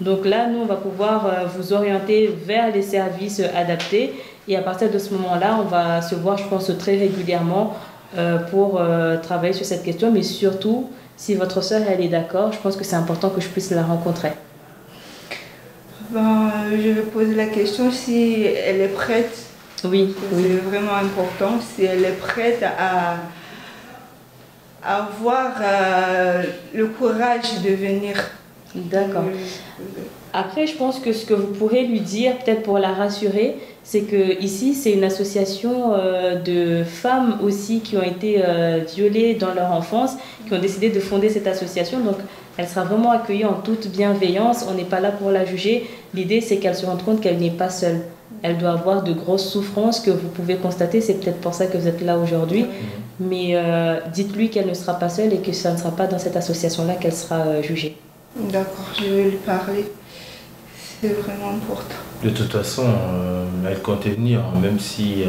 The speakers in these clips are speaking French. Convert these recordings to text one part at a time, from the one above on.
Donc là, nous, on va pouvoir vous orienter vers les services adaptés. Et à partir de ce moment-là, on va se voir, je pense, très régulièrement pour travailler sur cette question. Mais surtout, si votre sœur, elle est d'accord, je pense que c'est important que je puisse la rencontrer. Ben, je vais poser la question si elle est prête. Oui. C'est vraiment important, si elle est prête à avoir le courage de venir. D'accord. Après, je pense que ce que vous pourrez lui dire, peut-être pour la rassurer, c'est que ici, c'est une association de femmes aussi qui ont été violées dans leur enfance, qui ont décidé de fonder cette association. Donc, elle sera vraiment accueillie en toute bienveillance. On n'est pas là pour la juger. L'idée, c'est qu'elle se rende compte qu'elle n'est pas seule. Elle doit avoir de grosses souffrances que vous pouvez constater. C'est peut-être pour ça que vous êtes là aujourd'hui. Mais dites-lui qu'elle ne sera pas seule et que ça ne sera pas dans cette association-là qu'elle sera jugée. D'accord, je vais lui parler. C'est vraiment important. De toute façon, elle comptait venir, même si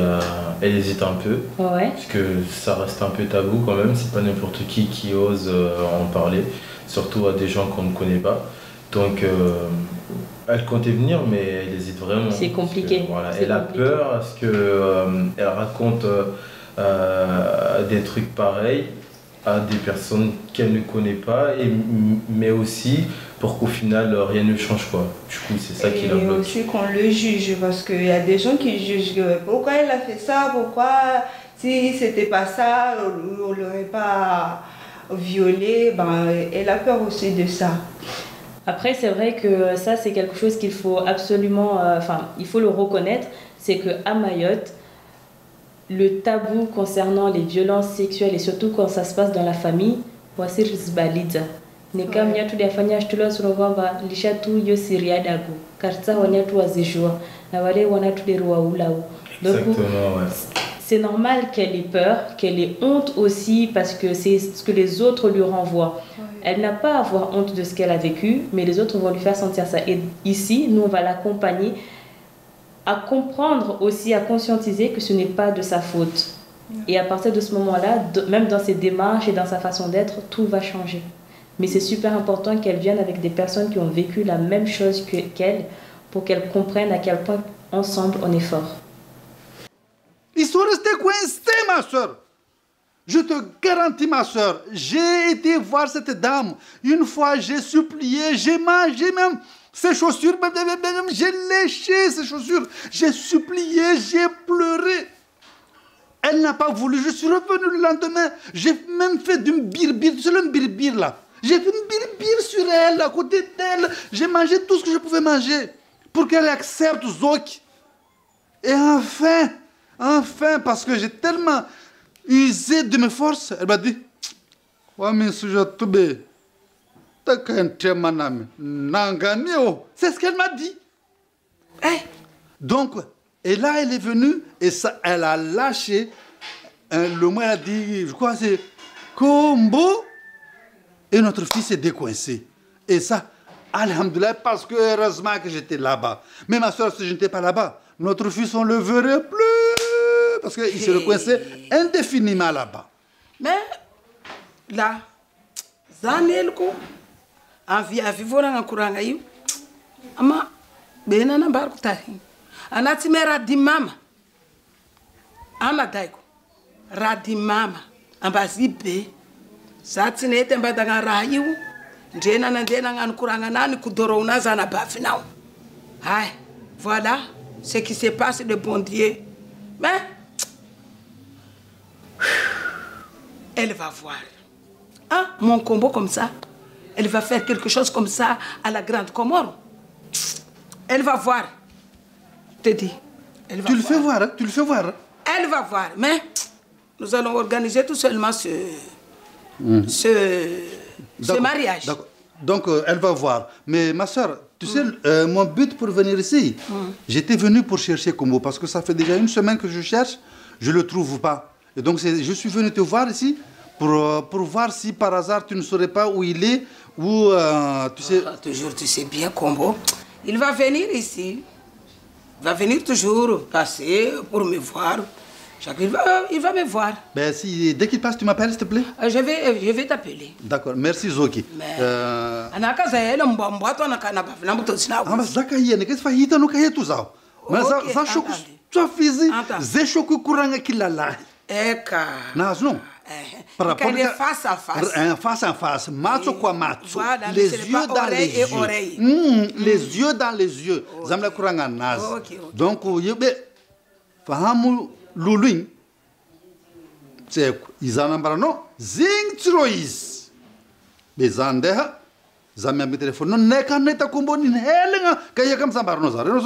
elle hésite un peu. Ouais. Parce que ça reste un peu tabou quand même. C'est pas n'importe qui ose en parler. Surtout à des gens qu'on ne connaît pas. Donc, elle comptait venir, mais elle hésite vraiment. C'est compliqué. Voilà, elle a peur parce qu'elle raconte des trucs pareils à des personnes qu'elle ne connaît pas, mais aussi pour qu'au final rien ne change quoi. Du coup, c'est ça qui la bloque. Et aussi qu'on le juge, parce qu'il y a des gens qui jugent pourquoi elle a fait ça, pourquoi si c'était pas ça, on l'aurait pas violée. Ben, elle a peur aussi de ça. Après, c'est vrai que ça, c'est quelque chose qu'il faut absolument, il faut le reconnaître, c'est qu'à Mayotte, le tabou concernant les violences sexuelles et surtout quand ça se passe dans la famille, voici Rizbalidza. Nekam nyatu diafanya shtulo surogamba lishatu yo siria dagu. Karta wanyatu wazijua. Na wale wanatu derua ulao. Exactement, ouais. C'est normal qu'elle ait peur, qu'elle ait honte aussi parce que c'est ce que les autres lui renvoient. Elle n'a pas à avoir honte de ce qu'elle a vécu, mais les autres vont lui faire sentir ça. Et ici, nous, on va l'accompagner à comprendre aussi, à conscientiser que ce n'est pas de sa faute. Et à partir de ce moment-là, même dans ses démarches et dans sa façon d'être, tout va changer. Mais c'est super important qu'elle vienne avec des personnes qui ont vécu la même chose qu'elle pour qu'elle comprenne à quel point, ensemble, on est fort. Ils sont restés coincés, ma soeur. Je te garantis, ma soeur, j'ai été voir cette dame. Une fois, j'ai supplié, j'ai mangé même ses chaussures. J'ai léché ses chaussures. J'ai supplié, j'ai pleuré. Elle n'a pas voulu. Je suis revenu le lendemain. J'ai même fait du birbir. Tu sais le birbir là? J'ai fait une birbir sur elle, à côté d'elle. J'ai mangé tout ce que je pouvais manger pour qu'elle accepte Zok. Et enfin, parce que j'ai tellement usé de mes forces, elle m'a dit, c'est ce qu'elle m'a dit. Donc, et là, elle est venue et ça, elle a lâché. Le mot, elle a dit, je crois, c'est Combo. Et notre fils est décoincé. Et ça, alhamdoulilah, parce que heureusement que j'étais là-bas. Mais ma soeur, si je n'étais pas là-bas, notre fils, on ne le verrait plus. Parce qu'il se recoinçait indéfiniment là-bas. Mais, là, Zanelko, en vivant en courant, ama, bena na barco tari. Anatime radimama. Ana daiko. Radimama. Ambazibe. Satinete mbadanga rayu. Ndena ngani kuranga nani kudoro unaza na bafinao. Hai, voilà ce qui se passe de bon Dieu. Mais elle va voir. Hein, mon combo comme ça. Elle va faire quelque chose comme ça à la Grande Comore. Elle va voir. Je te dis. Elle va tu le fais voir, hein? Tu le fais voir. Hein? Elle va voir. Mais nous allons organiser tout seulement ce mariage. Donc, elle va voir. Mais ma soeur, tu sais, mon but pour venir ici, j'étais venu pour chercher Combo parce que ça fait déjà une semaine que je cherche, je ne le trouve pas. Et donc, je suis venu te voir ici pour voir si par hasard tu ne saurais pas où il est, ou tu sais... Toujours, tu sais bien, Combo. Il va venir ici. Il va venir toujours passer pour me voir. Il va me voir. Ben, dès qu'il passe, tu m'appelles, s'il te plaît. Je vais t'appeler. D'accord, merci Zoki. Mas zakaiya ne kesi fahita no kayetu zao. Mas za choco sua fizi, ze choco kuranga kilala. Eka. Nas não. Para poder face à face. Face à face, macho com macho. Voilà, les yeux dans les yeux. Les yeux dans les yeux. Zamla kuranga nas. Donc yebe fahamu luluin. C'est izana barano zing trois. Bezandeha. Zamia mi telefone non neka neta kumboni helenga kaya kam sambarno zare